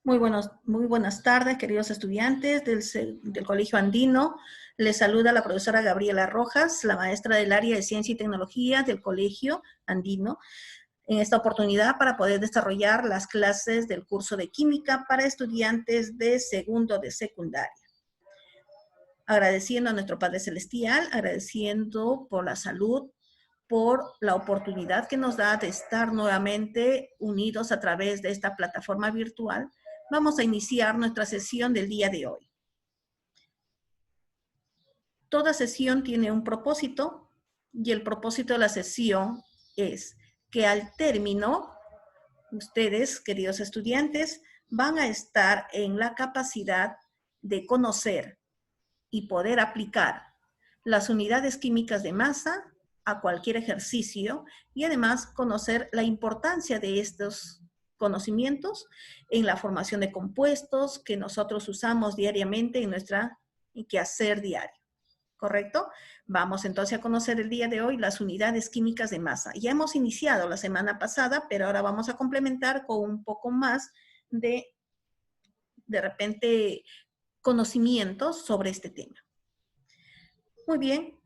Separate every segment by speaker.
Speaker 1: Muy buenas tardes, queridos estudiantes del Colegio Andino. Les saluda la profesora Gabriela Rojas, la maestra del área de Ciencia y Tecnología del Colegio Andino, en esta oportunidad para poder desarrollar las clases del curso de Química para estudiantes de segundo de secundaria. Agradeciendo a nuestro Padre Celestial, agradeciendo por la salud, por la oportunidad que nos da de estar nuevamente unidos a través de esta plataforma virtual. Vamos a iniciar nuestra sesión del día de hoy. Toda sesión tiene un propósito y el propósito de la sesión es que al término, ustedes, queridos estudiantes, van a estar en la capacidad de conocer y poder aplicar las unidades químicas de masa a cualquier ejercicio y además conocer la importancia de estos conocimientos en la formación de compuestos que nosotros usamos diariamente en nuestra quehacer diario. ¿Correcto? Vamos entonces a conocer el día de hoy las unidades químicas de masa. Ya hemos iniciado la semana pasada, pero ahora vamos a complementar con un poco más de repente, conocimientos sobre este tema. Muy bien.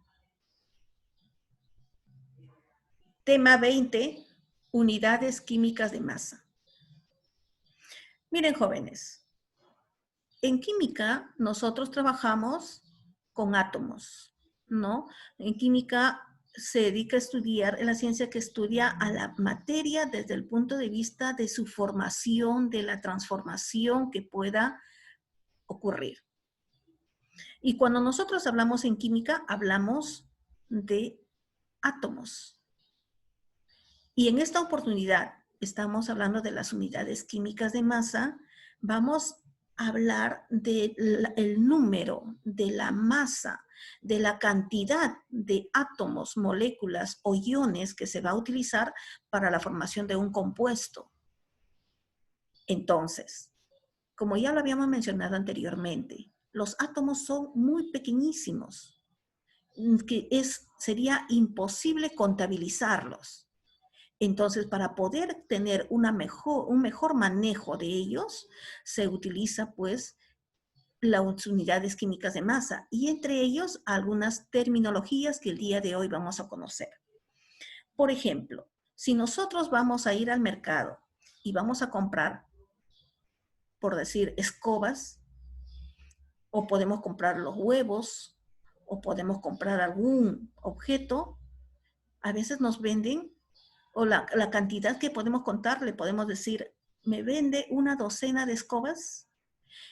Speaker 1: Tema 20, unidades químicas de masa. Miren, jóvenes, en química nosotros trabajamos con átomos, ¿no? En química se dedica a estudiar, en la ciencia que estudia a la materia desde el punto de vista de su formación, de la transformación que pueda ocurrir. Y cuando nosotros hablamos en química, hablamos de átomos. Y en esta oportunidad estamos hablando de las unidades químicas de masa. Vamos a hablar del número, de la masa, de la cantidad de átomos, moléculas o iones que se va a utilizar para la formación de un compuesto. Entonces, como ya lo habíamos mencionado anteriormente, los átomos son muy pequeñísimos, que sería imposible contabilizarlos. Entonces, para poder tener un mejor manejo de ellos, se utiliza pues las unidades químicas de masa y entre ellos algunas terminologías que el día de hoy vamos a conocer. Por ejemplo, si nosotros vamos a ir al mercado y vamos a comprar, por decir, escobas, o podemos comprar los huevos, o podemos comprar algún objeto, a veces nos venden o la cantidad que podemos contar, le podemos decir, ¿me vende una docena de escobas?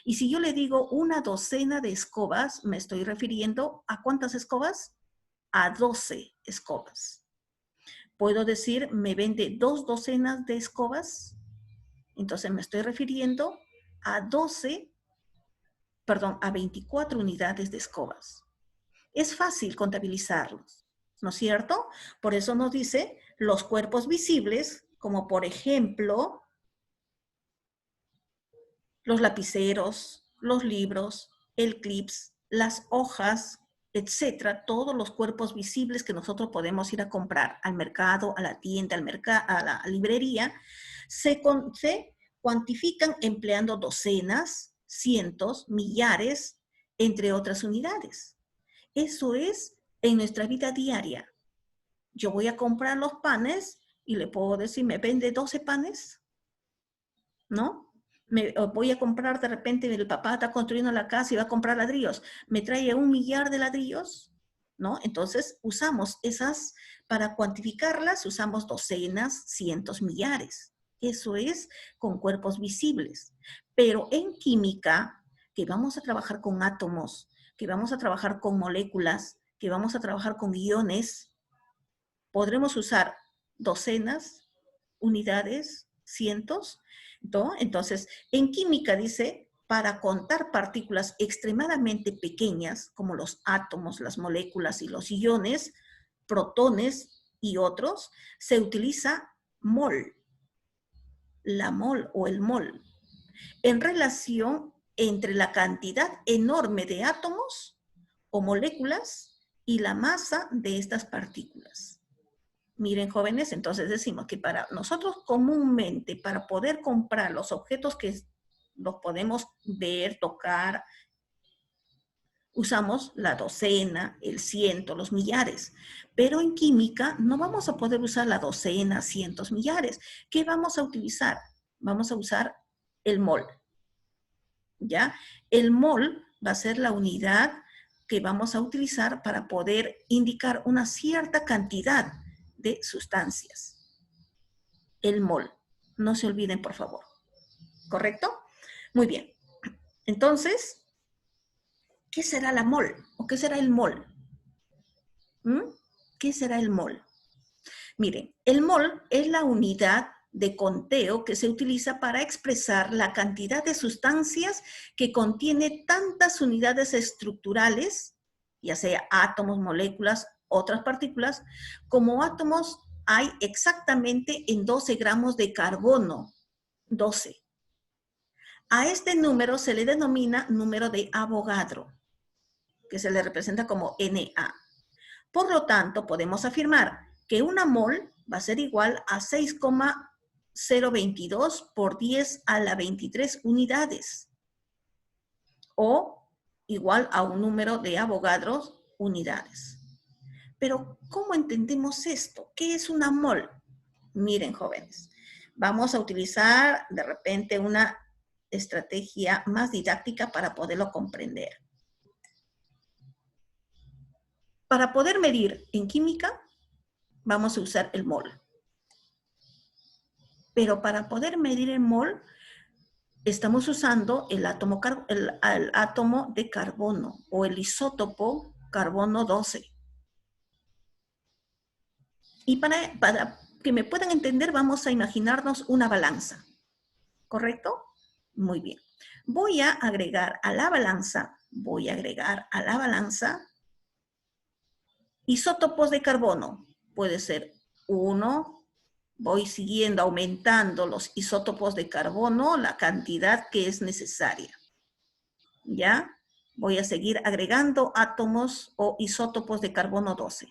Speaker 1: Y si yo le digo una docena de escobas, me estoy refiriendo a ¿cuántas escobas? A 12 escobas. Puedo decir, ¿me vende 2 docenas de escobas? Entonces me estoy refiriendo a 24 unidades de escobas. Es fácil contabilizarlos, ¿no es cierto? Por eso nos dice los cuerpos visibles, como por ejemplo, los lapiceros, los libros, el clips, las hojas, etcétera, todos los cuerpos visibles que nosotros podemos ir a comprar al mercado, a la tienda, a la librería, se cuantifican empleando docenas, cientos, millares, entre otras unidades. Eso es en nuestra vida diaria. Yo voy a comprar los panes y le puedo decir, ¿me vende 12 panes? ¿No? Voy a comprar de repente, el papá está construyendo la casa y va a comprar ladrillos. ¿Me trae 1 millar de ladrillos? ¿No? Entonces usamos esas, para cuantificarlas, usamos docenas, cientos, millares. Eso es con cuerpos visibles. Pero en química, que vamos a trabajar con átomos, que vamos a trabajar con moléculas, que vamos a trabajar con iones, podremos usar docenas, unidades, cientos, ¿no? Entonces, en química dice, para contar partículas extremadamente pequeñas, como los átomos, las moléculas y los iones, protones y otros, se utiliza mol, la mol o el mol, en relación entre la cantidad enorme de átomos o moléculas y la masa de estas partículas. Miren, jóvenes, entonces decimos que para nosotros comúnmente, para poder comprar los objetos que los podemos ver, tocar. Usamos la docena, el ciento, los millares. Pero en química no vamos a poder usar la docena, cientos, millares. ¿Qué vamos a utilizar? Vamos a usar el mol. ¿Ya? El mol va a ser la unidad que vamos a utilizar para poder indicar una cierta cantidad de sustancias. El mol. No se olviden, por favor. ¿Correcto? Muy bien. Entonces, ¿qué será la mol? ¿O qué será el mol? ¿Qué será el mol? Miren, el mol es la unidad de conteo que se utiliza para expresar la cantidad de sustancias que contiene tantas unidades estructurales, ya sea átomos, moléculas, otras partículas, como átomos hay exactamente en 12 gramos de carbono. 12. A este número se le denomina número de Avogadro, que se le representa como Na. Por lo tanto, podemos afirmar que una mol va a ser igual a 6,022 por 10 a la 23 unidades. O igual a un número de Avogadro unidades. Pero, ¿cómo entendemos esto? ¿Qué es una mol? Miren, jóvenes, vamos a utilizar de repente una estrategia más didáctica para poderlo comprender. Para poder medir en química, vamos a usar el mol. Pero para poder medir el mol, estamos usando el átomo de carbono o el isótopo carbono 12. Y para que me puedan entender, vamos a imaginarnos una balanza. ¿Correcto? Muy bien. Voy a agregar a la balanza isótopos de carbono. Puede ser 1, voy siguiendo, aumentando los isótopos de carbono, la cantidad que es necesaria. ¿Ya? Voy a seguir agregando átomos o isótopos de carbono 12.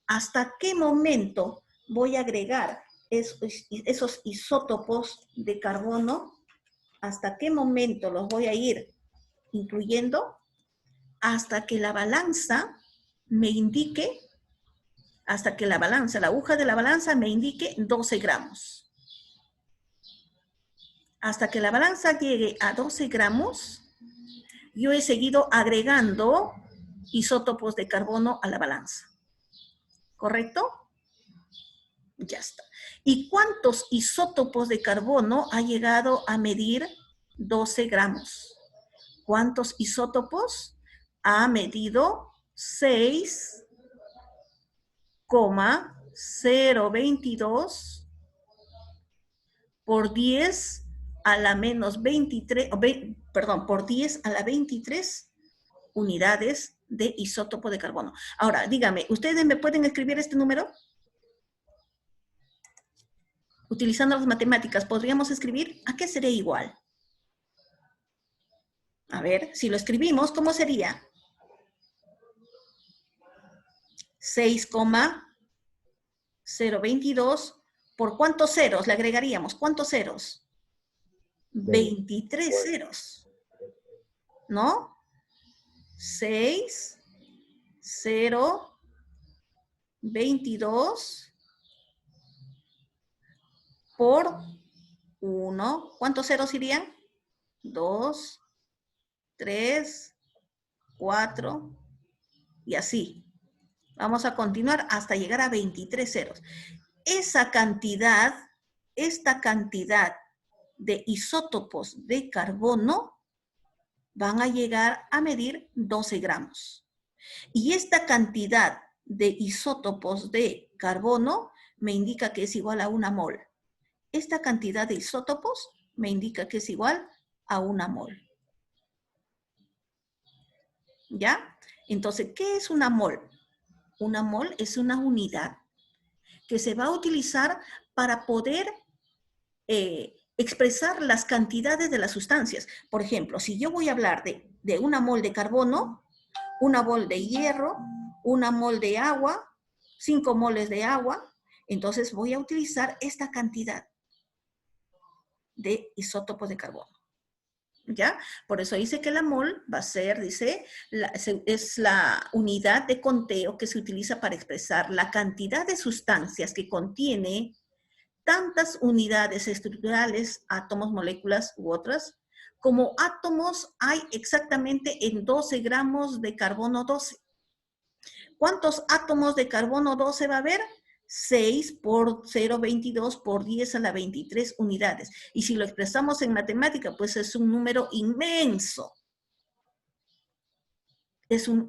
Speaker 1: ¿Hasta qué momento voy a agregar esos isótopos de carbono? ¿Hasta qué momento los voy a ir incluyendo? Hasta que la balanza me indique, la aguja de la balanza me indique 12 gramos. Hasta que la balanza llegue a 12 gramos, yo he seguido agregando isótopos de carbono a la balanza. ¿Correcto? Ya está. ¿Y cuántos isótopos de carbono ha llegado a medir 12 gramos? ¿Cuántos isótopos? Ha medido 6,022 por 10 a la menos 23, por 10 a la 23 unidades de isótopo de carbono. Ahora, dígame, ¿ustedes me pueden escribir este número? Utilizando las matemáticas, ¿podríamos escribir? ¿A qué sería igual? A ver, si lo escribimos, ¿cómo sería? 6,022 ¿por cuántos ceros le agregaríamos? ¿Cuántos ceros? 23 ceros. ¿No? 6, 0, 22 por 1. ¿Cuántos ceros irían? 2, 3, 4 y así. Vamos a continuar hasta llegar a 23 ceros. Esta cantidad de isótopos de carbono van a llegar a medir 12 gramos. Y esta cantidad de isótopos de carbono me indica que es igual a una mol. Esta cantidad de isótopos me indica que es igual a una mol. ¿Ya? Entonces, ¿qué es una mol? Una mol es una unidad que se va a utilizar para poder expresar las cantidades de las sustancias. Por ejemplo, si yo voy a hablar de una mol de carbono, una mol de hierro, una mol de agua, 5 moles de agua, entonces voy a utilizar esta cantidad. de isótopos de carbono. ¿Ya? Por eso dice que la mol va a ser, dice, es la unidad de conteo que se utiliza para expresar la cantidad de sustancias que contiene tantas unidades estructurales, átomos, moléculas u otras, como átomos hay exactamente en 12 gramos de carbono 12. ¿Cuántos átomos de carbono 12 va a haber? 6 por 0,22 por 10 a la 23 unidades. Y si lo expresamos en matemática, pues es un número inmenso.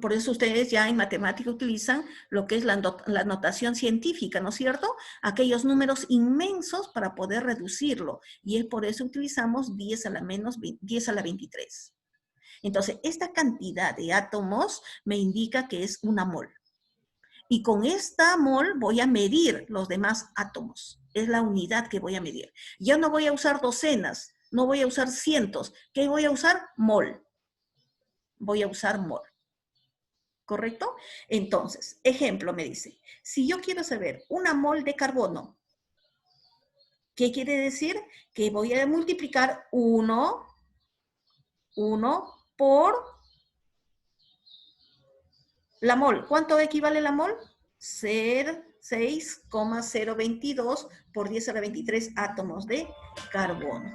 Speaker 1: Por eso ustedes ya en matemática utilizan lo que es la notación científica, ¿no es cierto? Aquellos números inmensos para poder reducirlo. Y es por eso utilizamos 10 a la 23. Entonces, esta cantidad de átomos me indica que es una mol. Y con esta mol voy a medir los demás átomos. Es la unidad que voy a medir. Ya no voy a usar docenas, no voy a usar cientos. ¿Qué voy a usar? Mol. Voy a usar mol. ¿Correcto? Entonces, ejemplo me dice, si yo quiero saber una mol de carbono, ¿qué quiere decir? Que voy a multiplicar 1 por la mol. ¿Cuánto equivale la mol? 6,022 por 10 a la 23 átomos de carbono.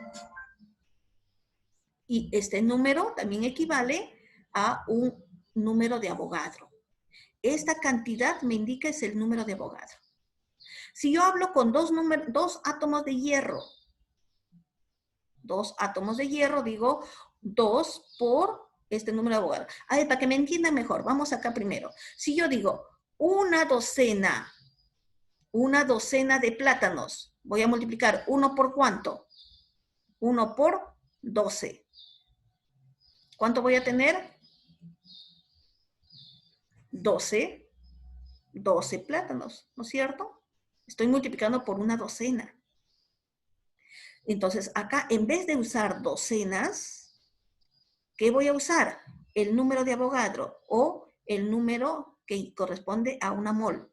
Speaker 1: Y este número también equivale a un número de Avogadro. Esta cantidad me indica es el número de Avogadro. Si yo hablo con dos átomos de hierro, digo 2 por este número de Avogadro. A ver, para que me entiendan mejor, vamos acá primero. Si yo digo una docena de plátanos, voy a multiplicar 1 por ¿cuánto? 1 por 12. ¿Cuánto voy a tener? 12 plátanos, ¿no es cierto? Estoy multiplicando por una docena. Entonces, acá, en vez de usar docenas, ¿qué voy a usar? El número de Avogadro o el número que corresponde a una mol.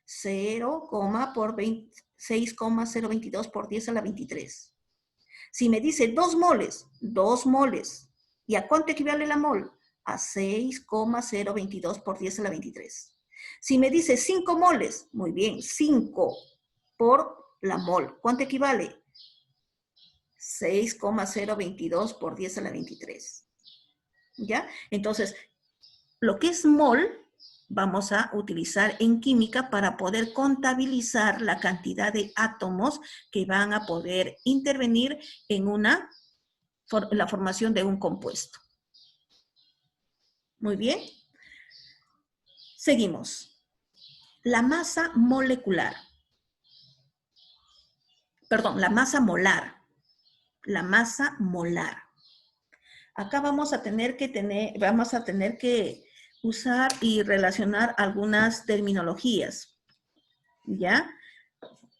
Speaker 1: 6,022 por 10 a la 23. Si me dice 2 moles, ¿y a cuánto equivale la mol? A 6,022 por 10 a la 23. Si me dice 5 moles, muy bien, 5 por la mol. ¿Cuánto equivale? 6,022 por 10 a la 23. ¿Ya? Entonces, lo que es mol vamos a utilizar en química para poder contabilizar la cantidad de átomos que van a poder intervenir en la formación de un compuesto. Muy bien. Seguimos. La masa molecular. Perdón, la masa molar. La masa molar. Acá vamos a tener que usar y relacionar algunas terminologías. ¿Ya?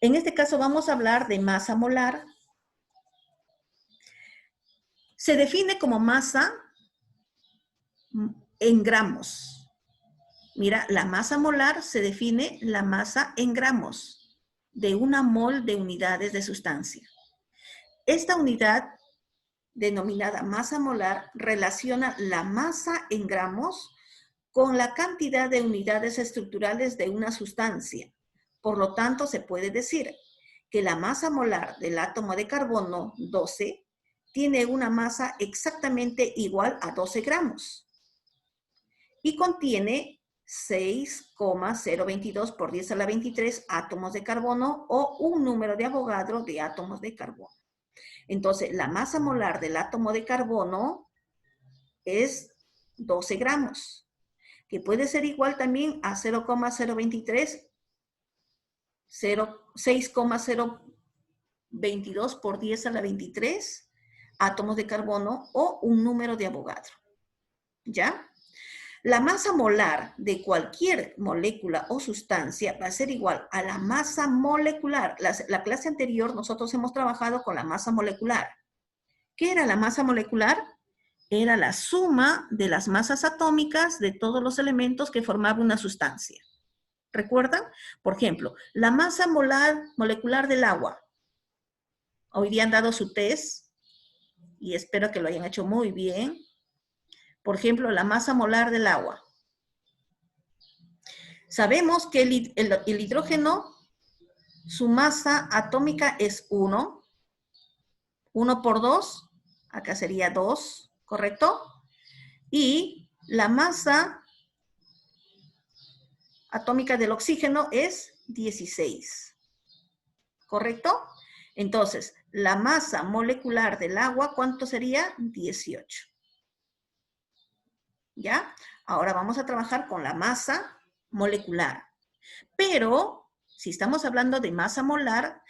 Speaker 1: En este caso vamos a hablar de masa molar. Se define como masa en gramos. Mira, la masa molar se define la masa en gramos de una mol de unidades de sustancia. Esta unidad, denominada masa molar, relaciona la masa en gramos con la cantidad de unidades estructurales de una sustancia. Por lo tanto, se puede decir que la masa molar del átomo de carbono 12 tiene una masa exactamente igual a 12 gramos y contiene 6,022 por 10 a la 23 átomos de carbono o un número de Avogadro de átomos de carbono. Entonces, la masa molar del átomo de carbono es 12 gramos, que puede ser igual también a 0,023, 6,022 por 10 a la 23 átomos de carbono o un número de Avogadro. ¿Ya? La masa molar de cualquier molécula o sustancia va a ser igual a la masa molecular. La clase anterior nosotros hemos trabajado con la masa molecular. ¿Qué era la masa molecular? Era la suma de las masas atómicas de todos los elementos que formaban una sustancia. ¿Recuerdan? Por ejemplo, la masa molecular del agua. Hoy día han dado su test y espero que lo hayan hecho muy bien. Por ejemplo, la masa molar del agua. Sabemos que el hidrógeno, su masa atómica es 1. 1 por 2, acá sería 2, ¿correcto? Y la masa atómica del oxígeno es 16, ¿correcto? Entonces, la masa molecular del agua, ¿cuánto sería? 18. ¿Ya? Ahora vamos a trabajar con la masa molecular. Pero, si estamos hablando de masa molar,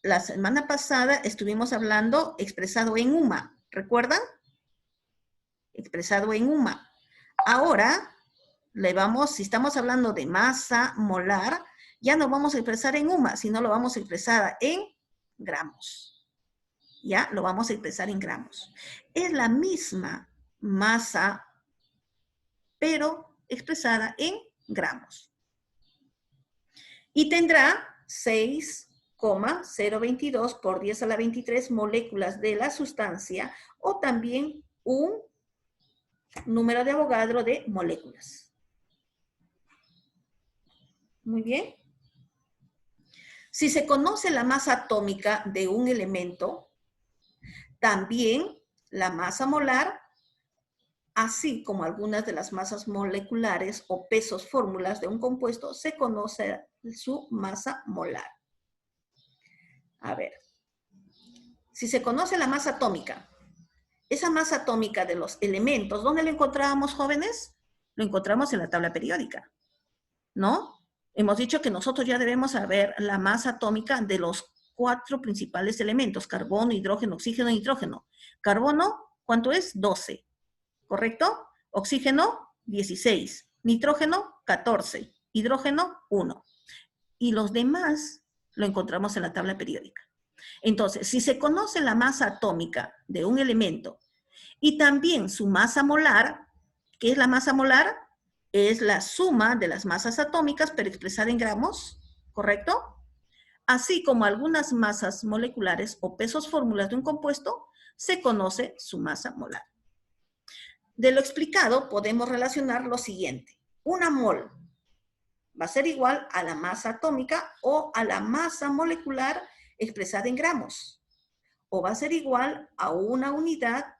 Speaker 1: la semana pasada estuvimos hablando expresado en UMA, ¿recuerdan? Expresado en UMA. Ahora, si estamos hablando de masa molar, ya no vamos a expresar en UMA, sino lo vamos a expresar en gramos. ¿Ya? Lo vamos a expresar en gramos. Es la misma masa, pero expresada en gramos. Y tendrá 6,022 por 10 a la 23 moléculas de la sustancia, o también un número de Avogadro de moléculas. Muy bien. Si se conoce la masa atómica de un elemento, también la masa molar, así como algunas de las masas moleculares o pesos fórmulas de un compuesto, se conoce su masa molar. A ver, si se conoce la masa atómica, esa masa atómica de los elementos, ¿dónde la encontrábamos, jóvenes? Lo encontramos en la tabla periódica, ¿no? Hemos dicho que nosotros ya debemos saber la masa atómica de los 4 principales elementos: carbono, hidrógeno, oxígeno, nitrógeno. Carbono, ¿cuánto es? 12, ¿correcto? Oxígeno, 16. Nitrógeno, 14. Hidrógeno, 1. Y los demás lo encontramos en la tabla periódica. Entonces, si se conoce la masa atómica de un elemento y también su masa molar, ¿qué es la masa molar? Es la suma de las masas atómicas, pero expresada en gramos, ¿correcto? Así como algunas masas moleculares o pesos fórmulas de un compuesto, se conoce su masa molar. De lo explicado, podemos relacionar lo siguiente. Una mol va a ser igual a la masa atómica o a la masa molecular expresada en gramos. O va a ser igual a una unidad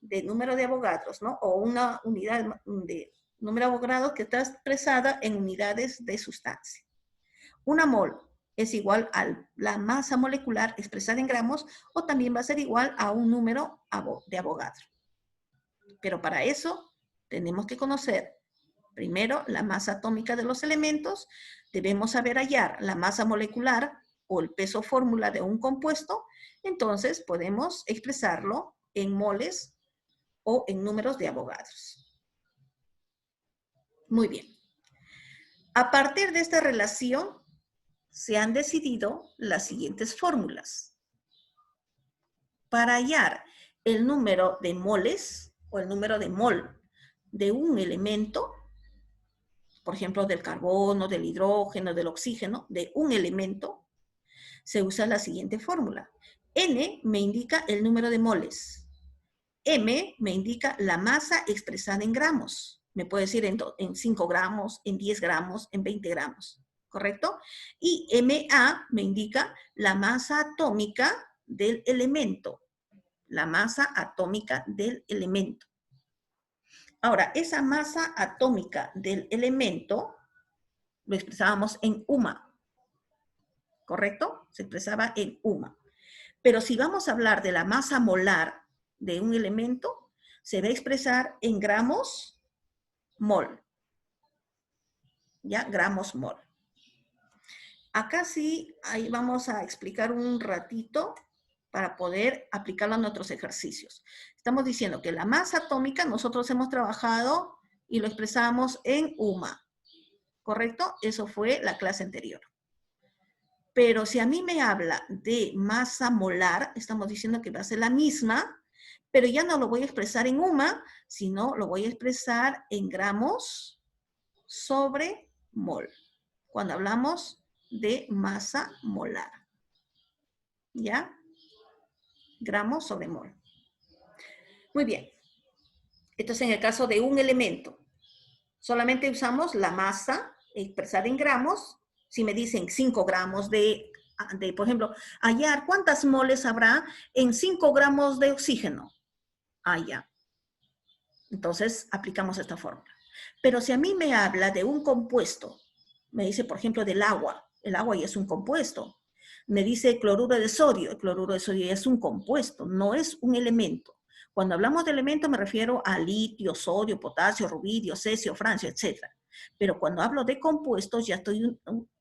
Speaker 1: de número de Avogadros, ¿no? O una unidad de número de Avogadros que está expresada en unidades de sustancia. Una mol es igual a la masa molecular expresada en gramos, o también va a ser igual a un número de Avogadro. Pero para eso tenemos que conocer primero la masa atómica de los elementos, debemos saber hallar la masa molecular o el peso fórmula de un compuesto, entonces podemos expresarlo en moles o en números de Avogadros. Muy bien. A partir de esta relación se han decidido las siguientes fórmulas. Para hallar el número de moles o el número de mol de un elemento, por ejemplo, del carbono, del hidrógeno, del oxígeno, de un elemento, se usa la siguiente fórmula. N me indica el número de moles. M me indica la masa expresada en gramos. Me puede decir en 5 gramos, en 10 gramos, en 20 gramos, ¿correcto? Y MA me indica la masa atómica del elemento. La masa atómica del elemento. Ahora, esa masa atómica del elemento lo expresábamos en UMA, ¿correcto? Se expresaba en UMA. Pero si vamos a hablar de la masa molar de un elemento, se va a expresar en gramos mol. ¿Ya? Gramos mol. Acá sí, ahí vamos a explicar un ratito para poder aplicarlo a nuestros ejercicios. Estamos diciendo que la masa atómica nosotros hemos trabajado y lo expresamos en UMA, ¿correcto? Eso fue la clase anterior. Pero si a mí me habla de masa molar, estamos diciendo que va a ser la misma, pero ya no lo voy a expresar en UMA, sino lo voy a expresar en gramos sobre mol, cuando hablamos de masa molar. ¿Ya? gramos sobre mol. Muy bien. Entonces, en el caso de un elemento, solamente usamos la masa expresada en gramos. Si me dicen 5 gramos por ejemplo, hallar cuántas moles habrá en 5 gramos de oxígeno. Ya. Entonces, aplicamos esta fórmula. Pero si a mí me habla de un compuesto, me dice, por ejemplo, del agua. El agua ya es un compuesto. Me dice cloruro de sodio. El cloruro de sodio ya es un compuesto, no es un elemento. Cuando hablamos de elemento me refiero a litio, sodio, potasio, rubidio, cesio, francio, etc. Pero cuando hablo de compuestos ya estoy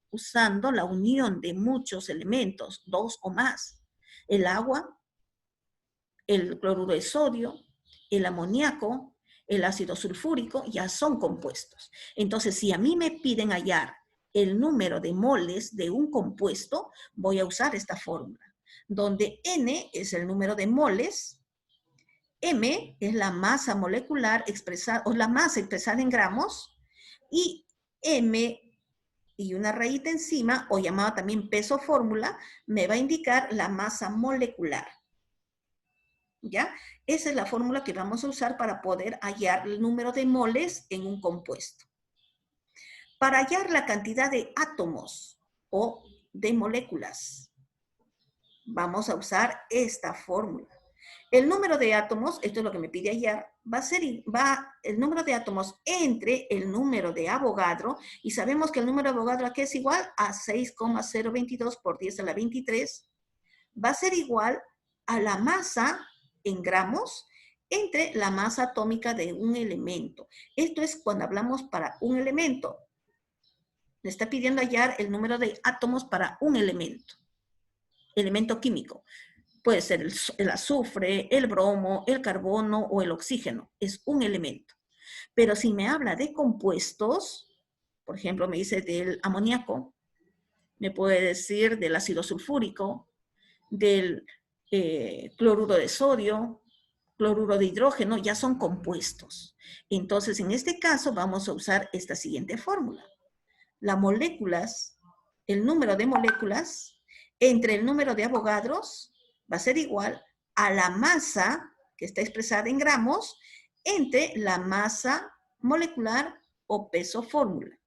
Speaker 1: usando la unión de muchos elementos, 2 o más. El agua, el cloruro de sodio, el amoníaco, el ácido sulfúrico, ya son compuestos. Entonces, si a mí me piden hallar el número de moles de un compuesto, voy a usar esta fórmula, donde N es el número de moles, M es la masa molecular expresada, o la masa expresada en gramos, y M y una rayita encima, o llamada también peso fórmula, me va a indicar la masa molecular. ¿Ya? Esa es la fórmula que vamos a usar para poder hallar el número de moles en un compuesto. Para hallar la cantidad de átomos o de moléculas, vamos a usar esta fórmula. El número de átomos, esto es lo que me pide hallar, va a ser el número de átomos entre el número de Avogadro, y sabemos que el número de Avogadro aquí es igual a 6,022 por 10 a la 23, va a ser igual a la masa en gramos entre la masa atómica de un elemento. Esto es cuando hablamos para un elemento. Le está pidiendo hallar el número de átomos para un elemento químico. Puede ser el azufre, el bromo, el carbono o el oxígeno. Es un elemento. Pero si me habla de compuestos, por ejemplo, me dice del amoníaco, me puede decir del ácido sulfúrico, del cloruro de sodio, cloruro de hidrógeno, ya son compuestos. Entonces, en este caso, vamos a usar esta siguiente fórmula. Las moléculas, el número de moléculas entre el número de Avogadros va a ser igual a la masa, que está expresada en gramos, entre la masa molecular o peso fórmula.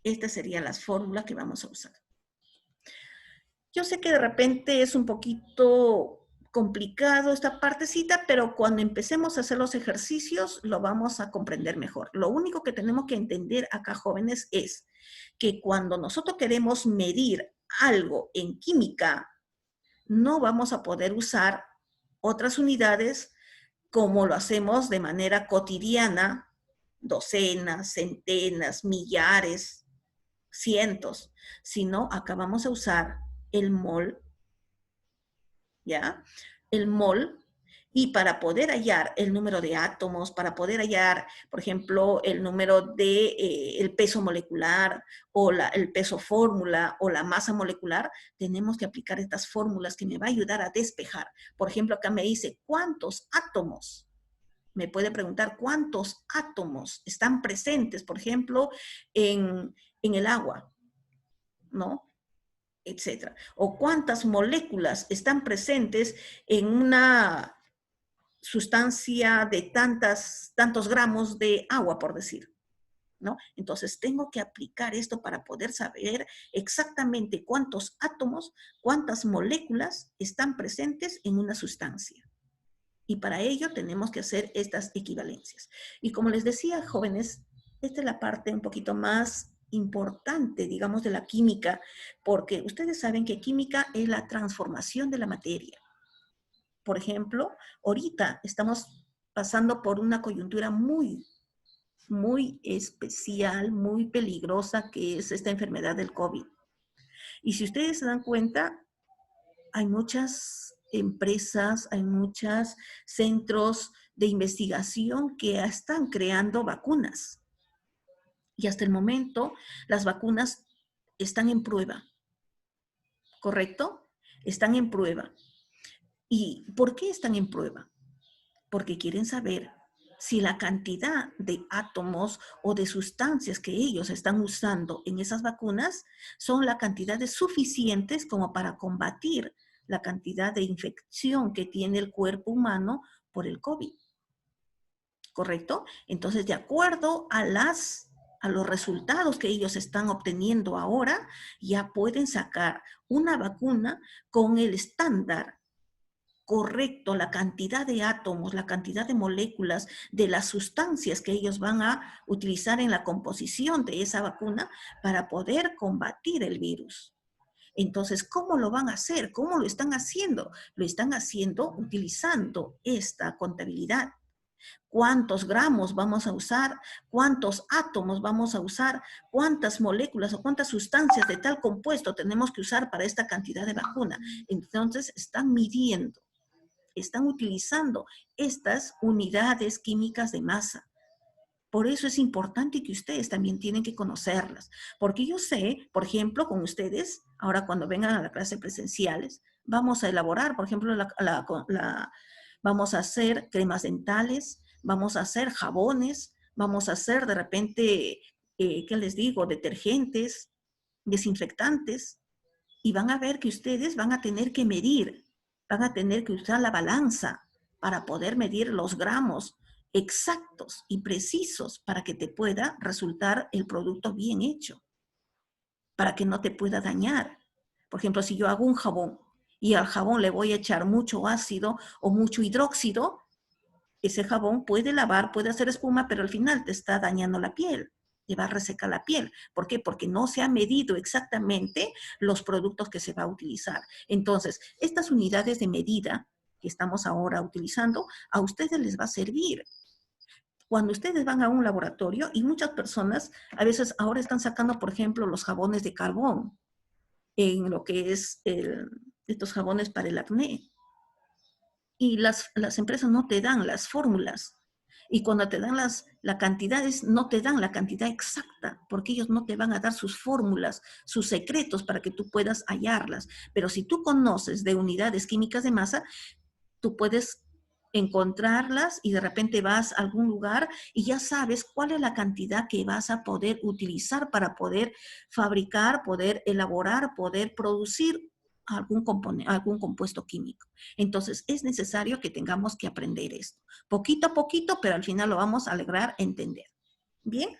Speaker 1: Estas serían las fórmulas que vamos a usar. Yo sé que de repente es un poquito complicado esta partecita, pero cuando empecemos a hacer los ejercicios lo vamos a comprender mejor. Lo único que tenemos que entender acá, jóvenes, es que cuando nosotros queremos medir algo en química, no vamos a poder usar otras unidades como lo hacemos de manera cotidiana, docenas, centenas, millares, cientos, sino acá vamos a usar el mol, ¿ya? El mol, y para poder hallar el número de átomos, para poder hallar, por ejemplo, el número de el peso molecular o el peso fórmula o la masa molecular, tenemos que aplicar estas fórmulas que me va a ayudar a despejar. Por ejemplo, acá me dice, ¿cuántos átomos? Me puede preguntar cuántos átomos están presentes, por ejemplo, en el agua, ¿no? Etcétera. O cuántas moléculas están presentes en una sustancia de tantos gramos de agua, por decir, ¿no? Entonces tengo que aplicar esto para poder saber exactamente cuántos átomos, cuántas moléculas están presentes en una sustancia. Y para ello tenemos que hacer estas equivalencias. Y como les decía, jóvenes, esta es la parte un poquito más importante, digamos, de la química, porque ustedes saben que química es la transformación de la materia. Por ejemplo, ahorita estamos pasando por una coyuntura muy especial, muy peligrosa, que es esta enfermedad del COVID. Y si ustedes se dan cuenta, hay muchas empresas, hay muchos centros de investigación que están creando vacunas. Y hasta el momento, las vacunas están en prueba, ¿correcto? Están en prueba. ¿Y por qué están en prueba? Porque quieren saber si la cantidad de átomos o de sustancias que ellos están usando en esas vacunas son la cantidad de suficientes como para combatir la cantidad de infección que tiene el cuerpo humano por el COVID. ¿Correcto? Entonces, de acuerdo a los resultados que ellos están obteniendo ahora, ya pueden sacar una vacuna con el estándar correcto, la cantidad de átomos, la cantidad de moléculas, de las sustancias que ellos van a utilizar en la composición de esa vacuna para poder combatir el virus. Entonces, ¿cómo lo van a hacer? ¿Cómo lo están haciendo? Lo están haciendo utilizando esta contabilidad. ¿Cuántos gramos vamos a usar? ¿Cuántos átomos vamos a usar? ¿Cuántas moléculas o cuántas sustancias de tal compuesto tenemos que usar para esta cantidad de vacuna? Entonces, están midiendo, están utilizando estas unidades químicas de masa. Por eso es importante que ustedes también tienen que conocerlas. Porque yo sé, por ejemplo, con ustedes, ahora cuando vengan a la clase presenciales, vamos a elaborar, por ejemplo, vamos a hacer cremas dentales, vamos a hacer jabones, vamos a hacer de repente, ¿qué les digo? Detergentes, desinfectantes. Y van a ver que ustedes van a tener que medir, van a tener que usar la balanza para poder medir los gramos exactos y precisos para que te pueda resultar el producto bien hecho, para que no te pueda dañar. Por ejemplo, si yo hago un jabón y al jabón le voy a echar mucho ácido o mucho hidróxido, ese jabón puede lavar, puede hacer espuma, pero al final te está dañando la piel, te va a resecar la piel. ¿Por qué? Porque no se ha medido exactamente los productos que se va a utilizar. Entonces, estas unidades de medida que estamos ahora utilizando, a ustedes les va a servir. Cuando ustedes van a un laboratorio, y muchas personas a veces ahora están sacando, por ejemplo, los jabones de carbón, en lo que es estos jabones para el acné. Y las empresas no te dan las fórmulas. Y cuando te dan las cantidades, no te dan la cantidad exacta, porque ellos no te van a dar sus fórmulas, sus secretos para que tú puedas hallarlas. Pero si tú conoces de unidades químicas de masa, tú puedes encontrarlas y de repente vas a algún lugar y ya sabes cuál es la cantidad que vas a poder utilizar para poder fabricar, poder elaborar, poder producir algún componente, algún compuesto químico. Entonces, es necesario que tengamos que aprender esto. Poquito a poquito, pero al final lo vamos a lograr entender. ¿Bien?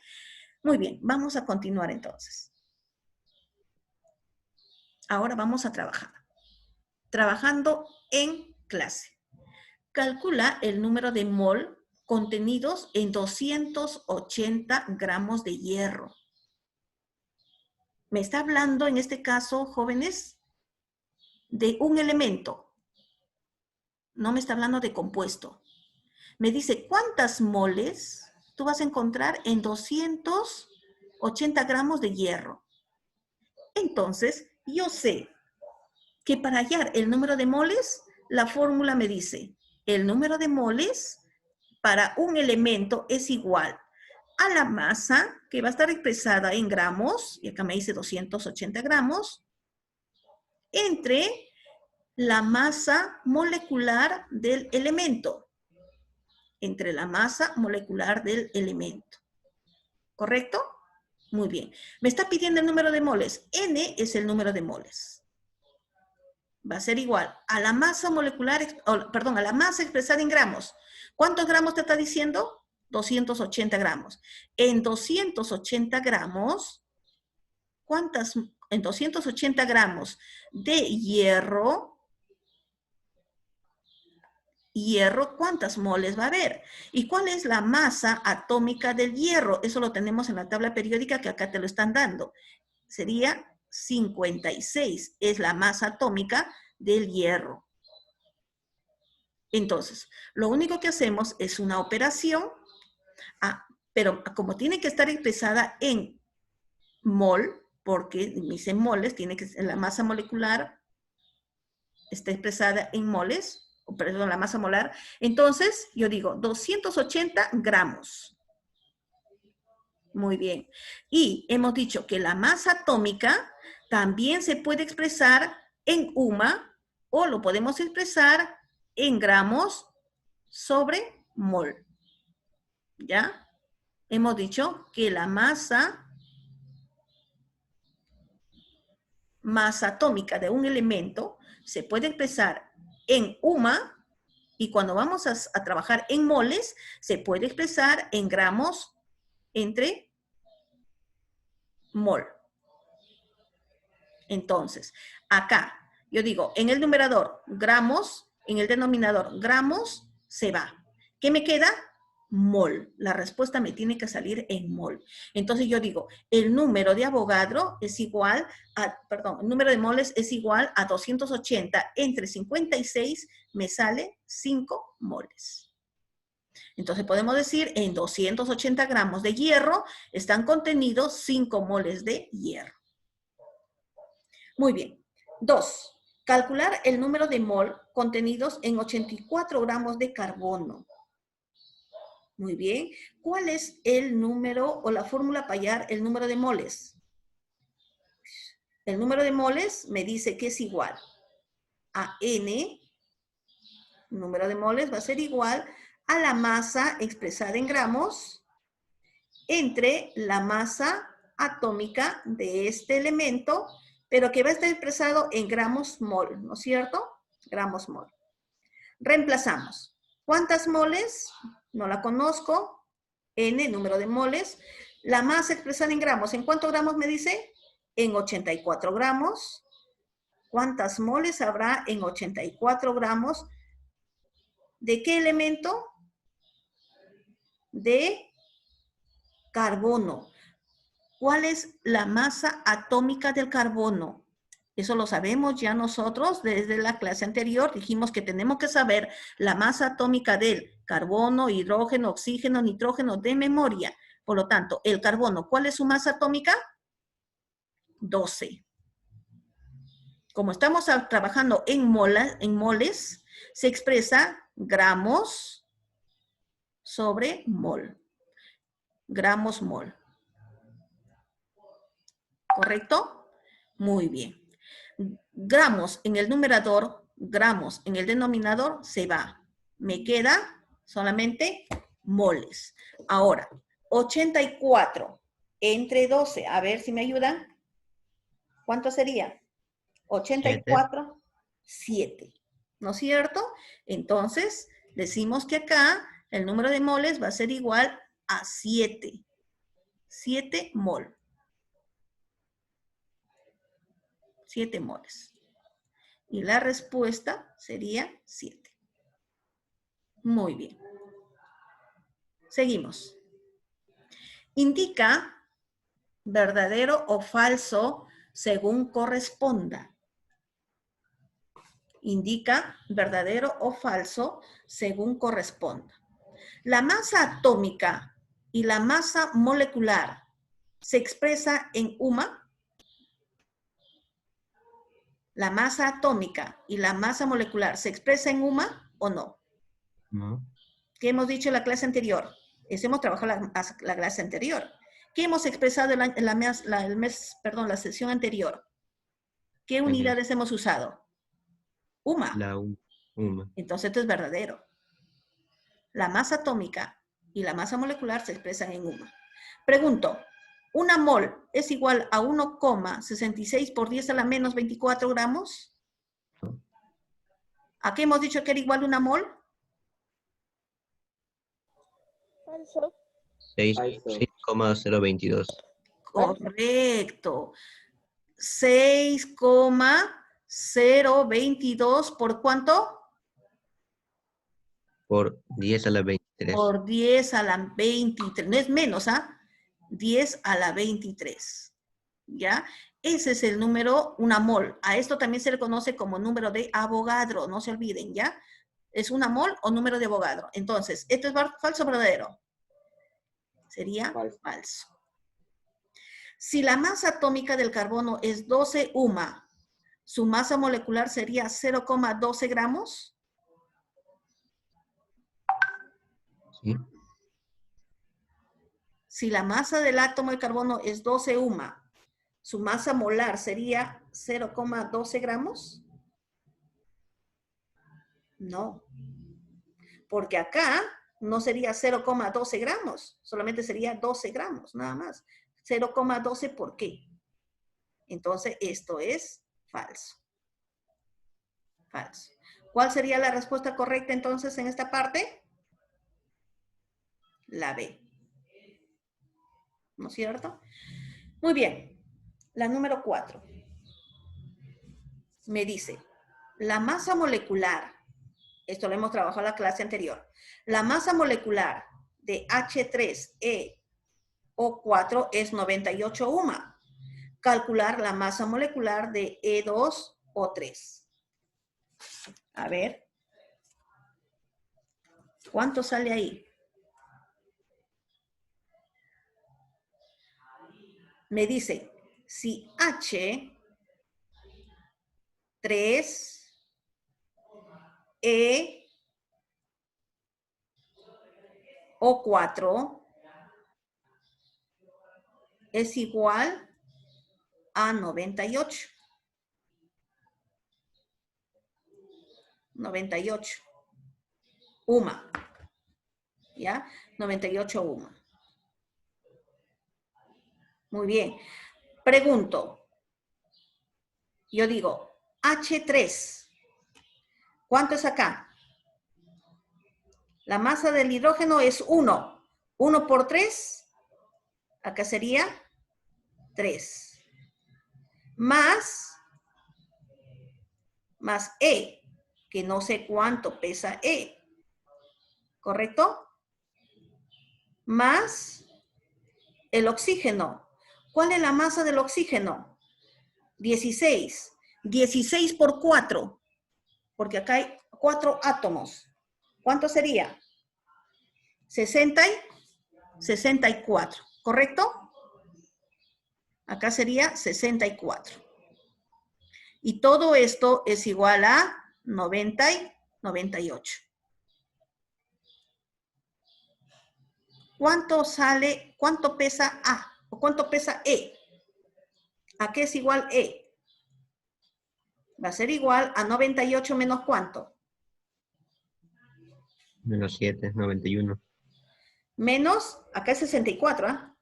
Speaker 1: Muy bien, vamos a continuar entonces. Ahora vamos a trabajar. Trabajando en clase. Calcula el número de mol contenidos en 280 gramos de hierro. Me está hablando en este caso, jóvenes, de un elemento. No me está hablando de compuesto. Me dice, ¿cuántas moles tú vas a encontrar en 280 gramos de hierro? Entonces, yo sé que para hallar el número de moles, la fórmula me dice, el número de moles para un elemento es igual a la masa, que va a estar expresada en gramos, y acá me dice 280 gramos, entre la masa molecular del elemento. Entre la masa molecular del elemento. ¿Correcto? Muy bien. Me está pidiendo el número de moles. N es el número de moles. Va a ser igual a la masa molecular, perdón, a la masa expresada en gramos. ¿Cuántos gramos te está diciendo? 280 gramos. En 280 gramos, en 280 gramos de hierro, ¿cuántas moles va a haber? ¿Y cuál es la masa atómica del hierro? Eso lo tenemos en la tabla periódica que acá te lo están dando. Sería 56, es la masa atómica del hierro. Entonces, lo único que hacemos es una operación, pero como tiene que estar expresada en mol, porque dice moles, tiene que ser la masa molecular, está expresada en moles, o perdón, la masa molar. Entonces, yo digo 280 gramos. Muy bien. Y hemos dicho que la masa atómica también se puede expresar en UMA o lo podemos expresar en gramos sobre mol. ¿Ya? Hemos dicho que la masa atómica de un elemento se puede expresar en UMA y cuando vamos a trabajar en moles, se puede expresar en gramos entre mol. Entonces, acá, yo digo, en el numerador, gramos, en el denominador, gramos, se va. ¿Qué me queda? Mol. La respuesta me tiene que salir en mol. Entonces yo digo, el número de Avogadro es igual a, perdón, el número de moles es igual a 280 entre 56, me sale 5 moles. Entonces podemos decir, en 280 gramos de hierro están contenidos 5 moles de hierro. Muy bien. 2. Calcular el número de mol contenidos en 84 gramos de carbono. Muy bien. ¿Cuál es el número o la fórmula para hallar el número de moles? El número de moles me dice que es igual a N, número de moles va a ser igual a la masa expresada en gramos entre la masa atómica de este elemento, pero que va a estar expresado en gramos mol, ¿no es cierto? Gramos mol. Reemplazamos. ¿Cuántas moles? No la conozco. N, número de moles. La masa expresada en gramos. ¿En cuántos gramos me dice? En 84 gramos. ¿Cuántas moles habrá en 84 gramos? ¿De qué elemento? De carbono. ¿Cuál es la masa atómica del carbono? Eso lo sabemos ya nosotros desde la clase anterior. Dijimos que tenemos que saber la masa atómica del carbono, hidrógeno, oxígeno, nitrógeno de memoria. Por lo tanto, el carbono, ¿cuál es su masa atómica? 12. Como estamos trabajando en moles, se expresa gramos sobre mol. Gramos mol. ¿Correcto? Muy bien. Gramos en el numerador, gramos en el denominador, se va. Me queda solamente moles. Ahora, 84 entre 12. A ver si me ayudan. ¿Cuánto sería? 84, 7. ¿No es cierto? Entonces, decimos que acá el número de moles va a ser igual a 7. 7 mol. 7 moles. Y la respuesta sería 7. Muy bien. Seguimos. Indica verdadero o falso según corresponda. Indica verdadero o falso según corresponda. La masa atómica y la masa molecular se expresa en UMA. ¿La masa atómica y la masa molecular se expresa en UMA o no?
Speaker 2: No.
Speaker 1: ¿Qué hemos dicho en la clase anterior? Eso hemos trabajado la clase anterior. ¿Qué hemos expresado en la sesión anterior? ¿Qué unidades hemos usado? UMA.
Speaker 2: La UMA.
Speaker 1: Entonces esto es verdadero. La masa atómica y la masa molecular se expresan en UMA. Pregunto, ¿una mol es igual a 1,66 por 10 a la menos 24 gramos? ¿A qué hemos dicho que era igual una mol?
Speaker 3: Falso.
Speaker 2: 6,022.
Speaker 1: Correcto. 6,022 ¿por cuánto?
Speaker 2: Por 10 a la 23.
Speaker 1: Por 10 a la 23. No es menos, ¿ah? 10 a la 23. ¿Ya? Ese es el número, una mol. A esto también se le conoce como número de Avogadro, no se olviden, ¿ya? ¿Es una mol o número de Avogadro? Entonces, ¿esto es falso o verdadero? Sería falso. Si la masa atómica del carbono es 12 UMA, ¿su masa molecular sería 0,12 gramos?
Speaker 2: Sí.
Speaker 1: Si la masa del átomo de carbono es 12 UMA, ¿su masa molar sería 0,12 gramos? No. Porque acá no sería 0,12 gramos, solamente sería 12 gramos, nada más. 0,12, ¿por qué? Entonces, esto es falso. Falso. ¿Cuál sería la respuesta correcta entonces en esta parte? La B. ¿No es cierto? Muy bien. La número 4. Me dice, la masa molecular, esto lo hemos trabajado en la clase anterior, la masa molecular de H3O4 es 98 UMA. Calcular la masa molecular de E2O3. A ver. ¿Cuánto sale ahí? Me dice, si H3 O4 es igual a 98. 98 UMA. ¿Ya? 98 UMA. Muy bien. Pregunto. Yo digo, H3. ¿Cuánto es acá? La masa del hidrógeno es 1. 1 por 3. Acá sería 3. Más E, que no sé cuánto pesa E. ¿Correcto? Más el oxígeno. ¿Cuál es la masa del oxígeno? 16. 16 por 4. Porque acá hay 4 átomos. ¿Cuánto sería? 64. ¿Correcto? Acá sería 64. Y todo esto es igual a 90 y 98. ¿Cuánto sale, cuánto pesa A? ¿O cuánto pesa E? ¿A qué es igual E? Va a ser igual a 98 menos ¿cuánto?
Speaker 2: Menos 7, 91.
Speaker 1: Menos, acá es 64, ¿ah?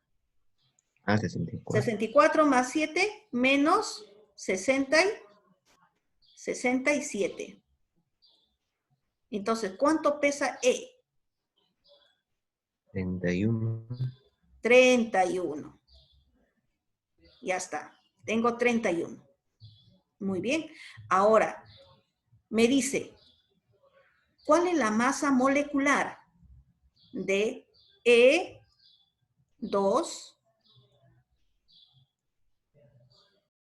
Speaker 2: Ah, 64.
Speaker 1: 64 más 7 menos 67. Entonces, ¿cuánto pesa E?
Speaker 2: 31.
Speaker 1: 31. Ya está. Tengo 31. Muy bien. Ahora, me dice, ¿cuál es la masa molecular de E2